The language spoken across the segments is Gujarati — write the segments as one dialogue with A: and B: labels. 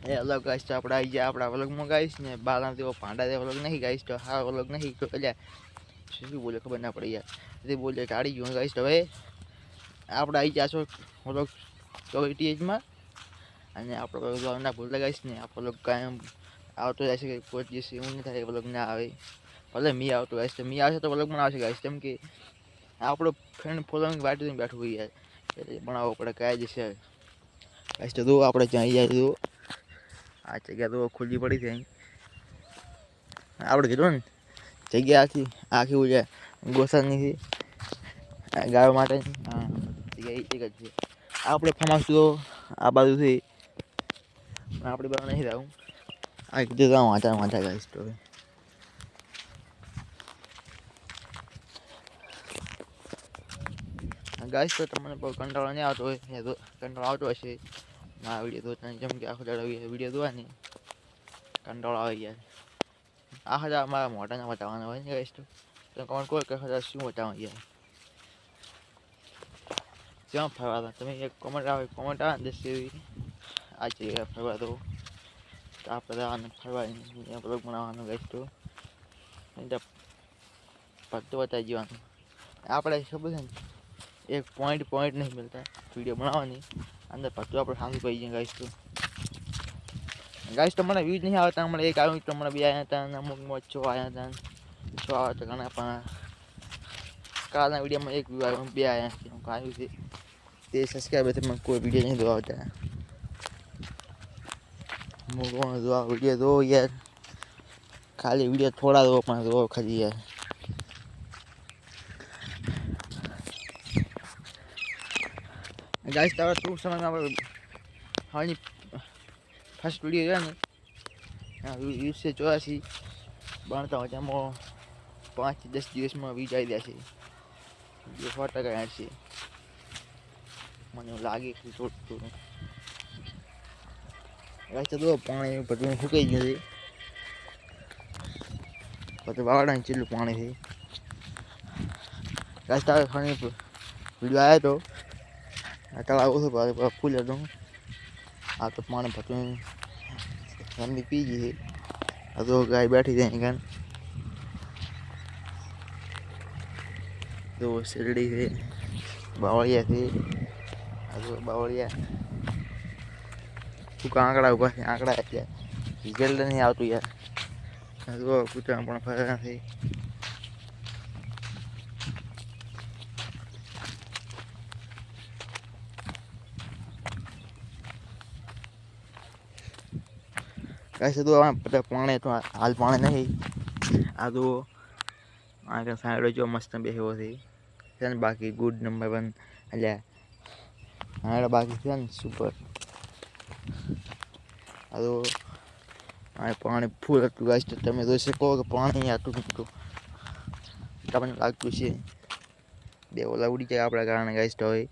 A: એ અલગ ગાઈસ તો આપણે આવી ગયા આપણા વ્લોગમાં ગાઈસ ને બાલા તેવો પાંડા જેવો વ્લોગ નહીં ગાઈસ તો હા વ્લોગ નહીં તો એટલે શું બોલે ખબર ના પડી યાર તે બોલે કાઢી ગયો ગાઈસ તો હવે આપણે આવી ગયા છો વ્લોગ 28માં અને આપણે વ્લોગ ના ભૂલતા ગાઈસ ને આપણો વ્લોગ કાયમ આવતો જાય છે કે કોઈ દિવસ એવું નહીં થાય વ્લોગ ના આવે ભલે મી આવતો ગાઈસ તો મી આવશે તો વ્લોગ પણ આવશે ગાઈસ કેમ કે આપણો ફ્રેન્ડ ફોલોઈંગ વાટી બેઠું હોય યાર એટલે બનાવવો પડે કાંઈ જશે ગાઈસ તો આપણે ત્યાં જાય તો આ જગ્યા તો ખુલ્લી પડી છે આપણે કીધું ને જગ્યા આખી ઉજા ગોસાની ગાયો માટે જગ્યા એક જ છે આપણે ફાર્મ તો આ બાજુથી આપણી બાજુ નહીં રહું આ કીધું વાંચા ગાઈસ તો ગાઈસ તો તમને બહુ કંટાળો નહીં આવતો હોય તો કંટાળો આવતો હશે આ વિડીયો તો જેમ કે આખો દાડો વિડીયો જોવાની કંટાળો આવી યાર આખા દાડા મારા મોઢાના બતાવવાના હોય ને ગાઈસ તો કોણ કોઈ કહે શું બતાવો યાર ક્યાં ફરવા હતા તમે એક કોમેન્ટ આવે ને દસી આ જગ્યાએ ફરવા દો આપણે ફરવા બ્લોગ બનાવવાનું ગાઈસ તો બધું બતાવી જવાનું આપણે ખબર છે ને એક પોઈન્ટ નહીં મળતા વિડીયો બનાવવાની અંદર બધું આપણે સાંભળી પડી જાય ગાઈસ તો મને વ્યૂઝ નહીં આવતા હમણાં એક આવ્યું તો હમણાં 2 આવ્યા હતા અમુકમાં 6 આવ્યા હતા 6 આવ્યા હતા ઘણા પણ કાલના વિડીયોમાં 1 વ્યૂ આવ્યો 2 આવ્યા છે આવ્યું છે તે સબસ્ક્રાઈબર છે મને કોઈ વિડીયો નહીં જોવા આવતા હું જોવા વિડીયો દો યાર ખાલી વિડીયો થોડા દો પણ દો ખાલી યાર ગાઈસ તો ટૂંક સમયમાં આપણે હાલની ફર્સ્ટ વિડીયો છે ને 284 બનતા હોય તેમાં 5 થી 10 દિવસમાં વીજ આવી જશે 100% છે મને લાગે છે થોડું ગાઈસ તો પાણી બધું સુકાઈ ગયું છે પછી વાવડાને ચેટલું પાણી છે ગાઈસ તો ખાલી વિડીયો આવ્યો તો તળાવ ઓછું ફૂલ હતું આ તો પાણી બધું એમની પી ગઈ છે આ તો ગાય બેઠી જાય કાન તો શેરડી છે બાવળિયા છે આ તો બાવળિયા તું આંકડા ઉભા છે આંકડા અત્યારે રિઝલ્ટ નહીં આવતું યાર આ તો કૂતરા પણ ફરે નથી कैसे तो पता पानी तो हाल पानी नहीं आ तो आगे साइड जो मस्त बेहे वो थी बाकी गुड नंबर 1 એટલે આ બાકી છે ને સુપર આ તો આ પાણી ફૂલ હતું ગાઈસ તો તમે જોઈ શકો કે પાણી આટલું મોટું તમને લાગતું છે બે ઓલા ઉડી જાય આપણા કારણે ગાઈસ તો હોય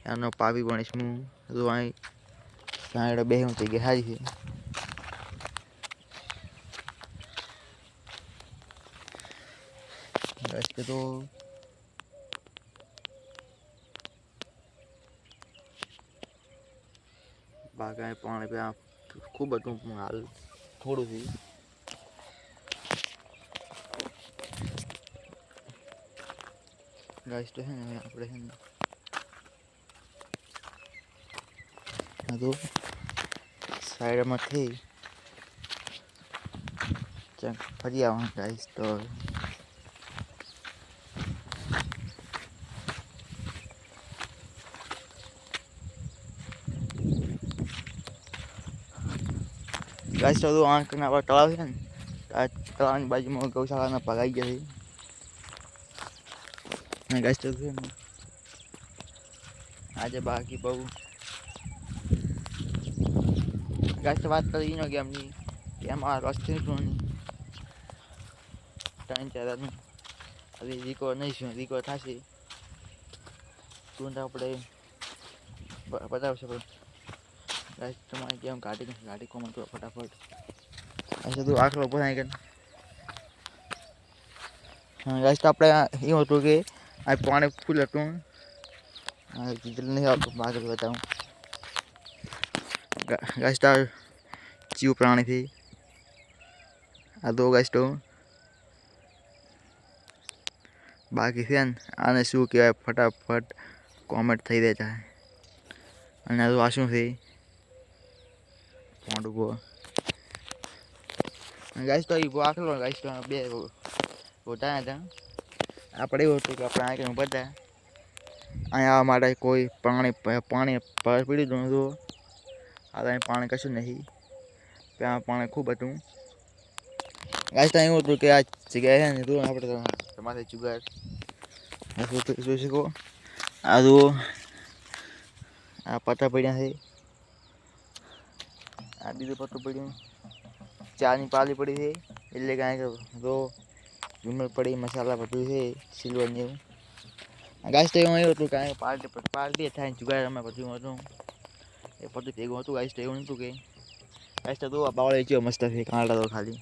A: એનો પાવી ગણેશ હું જો આ સાઈડ બેહું થઈ ગઈ હારી છે गाइस तो बागाए पानी पे आप खूब બધું હાલ થોડું છે ગાઈસ તો હે ને આપણે હે આ તો સાઈડમાંથી ચેક ફરી આવવાનું ગાઈસ તો गाइस तो आंख ना तलाव है तलाव की बाजू में गौशाला में पगाई गई है गाइस तो आज बाकी बहु गाइस तो बात करी नो गेम नी गेम आ रस्ते तो नहीं टाइम ज्यादा नहीं अभी रिको नहीं छे रिको थासे तू तो આપણે बताव गाइस तुम्हारी गेम गाड़ी को मत फटाफट ऐसे तो आखलो बनाई कर हाँ गाइस तो આપણે એવું હતું કે આ પાણી ફૂલ હતું આ ડીઝલ નહીં આવતું આગળ બતાવું ગાઈસ તો જીવ પ્રાણીથી આ તો ગાઈસ તો બાકી છે ને આને શું કહેવાય ફટાફટ કોમેન્ટ થઈ દેતા અને આ શું છે પોંડું ગાઈસ તો એ આખલો ગાઈસ તો બે ગોટા હતા આપણે એવું હતું કે આપણે આગળ બધા અહીંયા આવવા માટે કોઈ પાણી પીડી દઉં હતું આ પાણી કશું નહીં ત્યાં પાણી ખૂબ હતું ગાઈસ તો એવું હતું કે આ જગ્યાએ છે ને તું આપણે તમારે જુગાર જોઈ શકો આ જુઓ આ પત્તા પડ્યા છે આ બીજું પત્તું પડ્યું ચાની પાલી પડી છે એટલે કાંઈ તો ઝુમર પડી મસાલા બધું છે સિલ્વર ને એવું ગાઈસ તો એવું હતું કાંઈ પાર્ટી થાય જુગાર અમે બધું હતું એ બધું ભેગું હતું ગાઈસ તો એવું નહોતું કે ગાઈસ તો આ બાવળે કેવો મસ્ત છે કાંટા તો ખાલી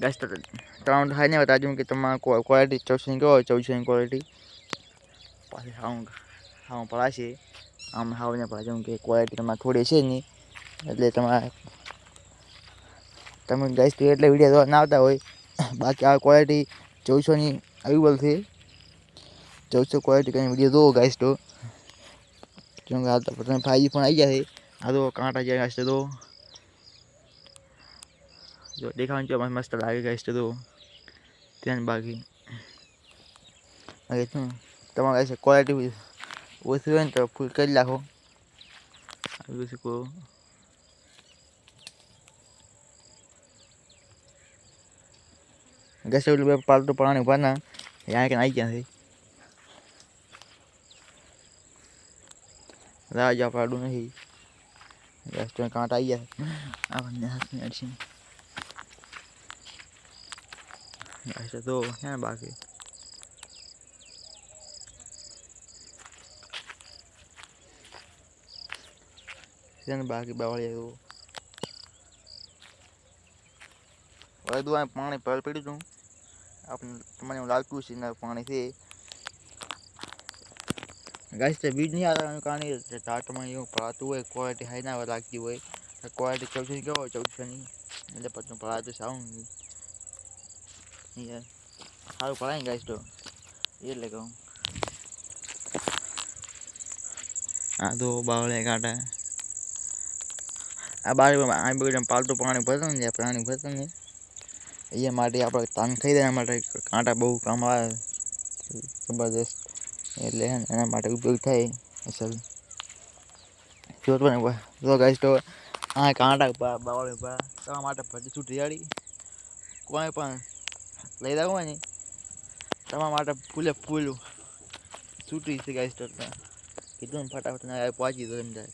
A: ગાઈસ તો ત્રણ થાય ને બતાવ્યું કે તમારે ક્વોલિટી 14 કહો 14 ક્વોલિટી પાછી હાવ પડાશે આમ હાવને પાછું કે ક્વોલિટી તમારે થોડી છે નહીં એટલે તમે ગાઈસ તો એટલે વિડીયો ના આવતા હોય બાકી આ ક્વોલિટી 1400ની અવેલેબલ છે 1400 ક્વોલિટી કંઈ વિડીયો જોવો ગાઈસ તો કેમ કે આ તો તમે 5G ફોન આવી ગયા છે આ તો કાંટા જ્યાં ગાઈસ તો જો દેખાવાનું છે મસ્ત લાગે ગાઈસ તો ત્યાં બાકી શું તમારે ગાઈસ ક્વોલિટી ઓછી હોય ને તો ફૂલ કરી નાખો આવી શકો ગેસ એટલે પાલતુ પાણી ભરના यहाँ के आई क्या है राजा पाडू नहीं रेस्टोरेंट कांट आई है अब हाथ में अड़सी ऐसे तो है बाकी बाकी बावड़िया तो और दुआ पानी पड़ पड़ी तू अपने लागू से पानी से गाइस तो बीज नहीं आता कहानी टाट में यूँ पढ़ाते हुए क्वालिटी हाई ना लगती हुई क्वालिटी 14 क्या हो 14 नहीं मतलब पता पढ़ा तो साऊंगी ये सारू पढ़ाएंगे गाइस तो ये लगाऊँ हाँ तो बावले काटा आ बार आ बगड़ पालतू पानी भरता नहीं प्राणी भरता नहीं ये माटे आप तान खाई देना माटे कांटा बहु काम आवे जबरदस्त એટલે એના માટે ઉપયોગ થાય અસલ જો તો ગાઈસ તો આ કાંટા બાવળે પા તમારા માટે ભજી છૂટી જાડી કોઈ પણ લઈ જાવ ને તમારા માટે ફૂલે ફૂલ છૂટી છે ગાઈસ તો કીધું ફટાફટ ના પહોંચી તો સમજાય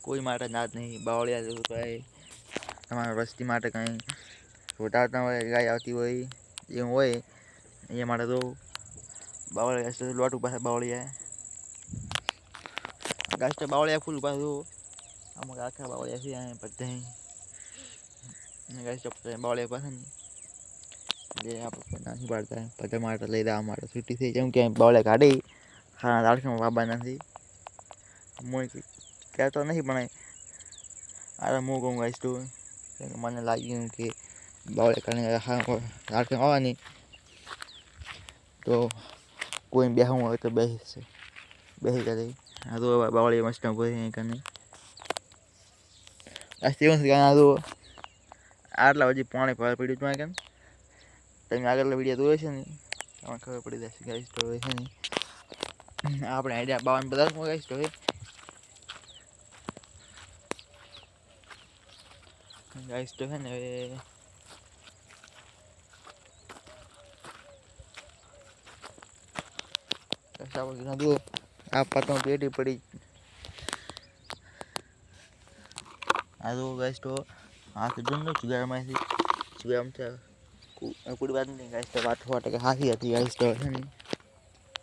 A: કોઈ માટે નાદ નહીં બાવળિયા જેવું તો તમારા વસ્તી માટે કંઈ છોટાતા હોય ગાય આવતી હોય એવું હોય એ માટે તો बावड़िया गाइस तो लोट ऊपर है बावड़िया गाइस तो बावड़िया फुल ऊपर तो हम आखा बावड़िया से आए पत्ते हैं गाइस तो बावड़िया पसंद ये आप नहीं पड़ता है पत्ते मारता ले रहा हमारा छुट्टी से जम के बावड़िया काटे खाना दाल के बाबा नहीं मुझे क्या तो नहीं बनाए अरे मुँह कहूँ गाइस तो मन लगी कि बावड़िया करने दाल के आवा नहीं तो कोई बेहूँ हो तो बेही करे हाँ तो बावड़ी मस्त नहीं करने तो आटला बजे पानी पर पड़ी तो क्या तब आगे वीडियो तो है नहीं खबर पड़ी जैसे गाइस तो है नहीं आपने आइडिया बावन बता गाइस तो है गाइस तो है ना आप पता पेटी पड़ी आ तो गाइस तो हाथ ढूंढो चुगार में से चुगार में पूरी बात नहीं गाइस तो बात हुआ टका हाथी હતી गाइस तो है नहीं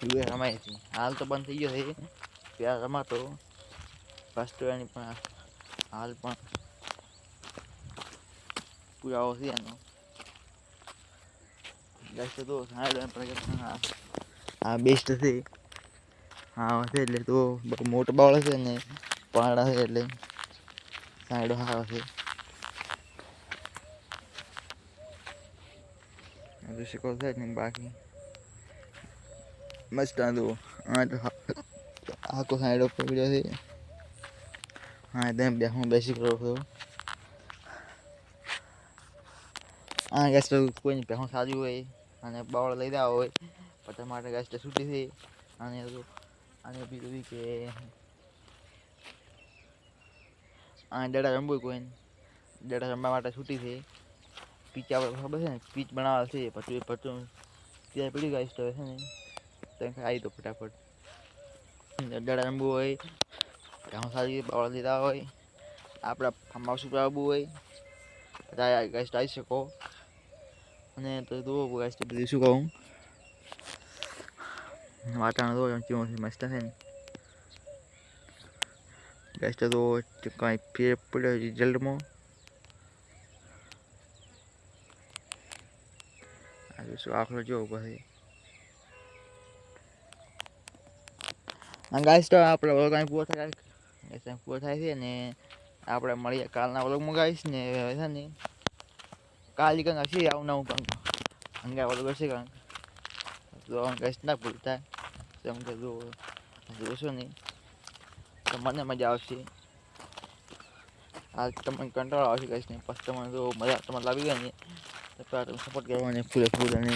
A: चुगार रमाई थी हाल तो बंद થઈ ગયો છે પ્યાર રમાતો ફર્સ્ટ એની પણ હાલ પણ પૂરા ઓછી એનો ગાइस તો હાલ પણ આ બેસ્ટ છે હા છે એટલે તો મોટો બાવળ છે ને પાંડા છે એટલે સાઈડો હાવ છે શીખો છે ને બાકી મસ્ત આંધો આખો સાઈડો પકડ્યો છે હા તેમ હું બેસી કરો છો આ ગેસ કોઈની પહેું સારી હોય અને બાવળ લઈ રહ્યા હોય પણ તમારે ગેસ છૂટી છે અને બીજું કે આ દડા રમવું કોઈ દડા રમવા માટે છૂટી છે પીચ આપણે ખબર છે ને પીચ બનાવવા છે પછી ત્યાં પીડી ગાઈશ તો છે ને ત્યાં આવી તો ફટાફટ દડા રમવું હોય પહેું સારી બાવળ લીધા હોય આપણા ફાર્મ હાઉસ ઉપર આવવું હોય ગેસ્ટ આવી શકો અને તો જુઓ ગેસ્ટ બધું શું કહું વાતાવરણ તો કેવું મસ્ત છે ને ગેસ્ટ તો કાંઈ ફેર પડ્યો રિઝલ્ટમાં શું આખલો જોવો પછી ગાઈસ તો આપણે વ્લોગ અહીં પૂરો થાય છે ને આપણે મળીએ કાલના વ્લોગમાં ગાઈસ ને છે ને કાલે કંઈક હશે આવું નવું કંઈક હંગા વ્લોગ હશે કંઈક તો ગાઈસ ના ભૂલતા તેમ કે જોશો નહીં તો મને મજા આવશે આ તમને કંટાળો આવશે ગાઈસ ને પછી તમને જો મજા તમારે લાવી ગઈ ને તો તમે સપોર્ટ કરવાની ફૂલ અને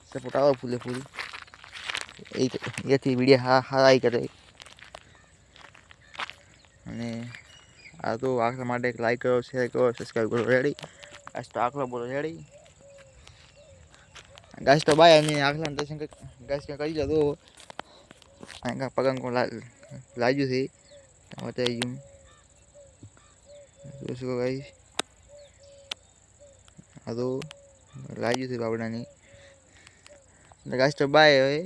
A: સપોર્ટ આવો ફૂલ એથી વિડીયો હારાઈ કરે અને આ તો આખલા માટે એક લાઈક કરો શેર કરો સબસ્ક્રાઈબ કરો રેડી ગાઈસ તો આખલો બોલો રેડી ગાઈસ તો બાય અને આખલા દર્શન ગાઈસ કરી લો તો અહીં પગંગ લાગ્યું છે બતાવી ગયું જોશું ગાઈસ આ તો લાગ્યું છે બાબડાની ગાઈસ તો બાય હવે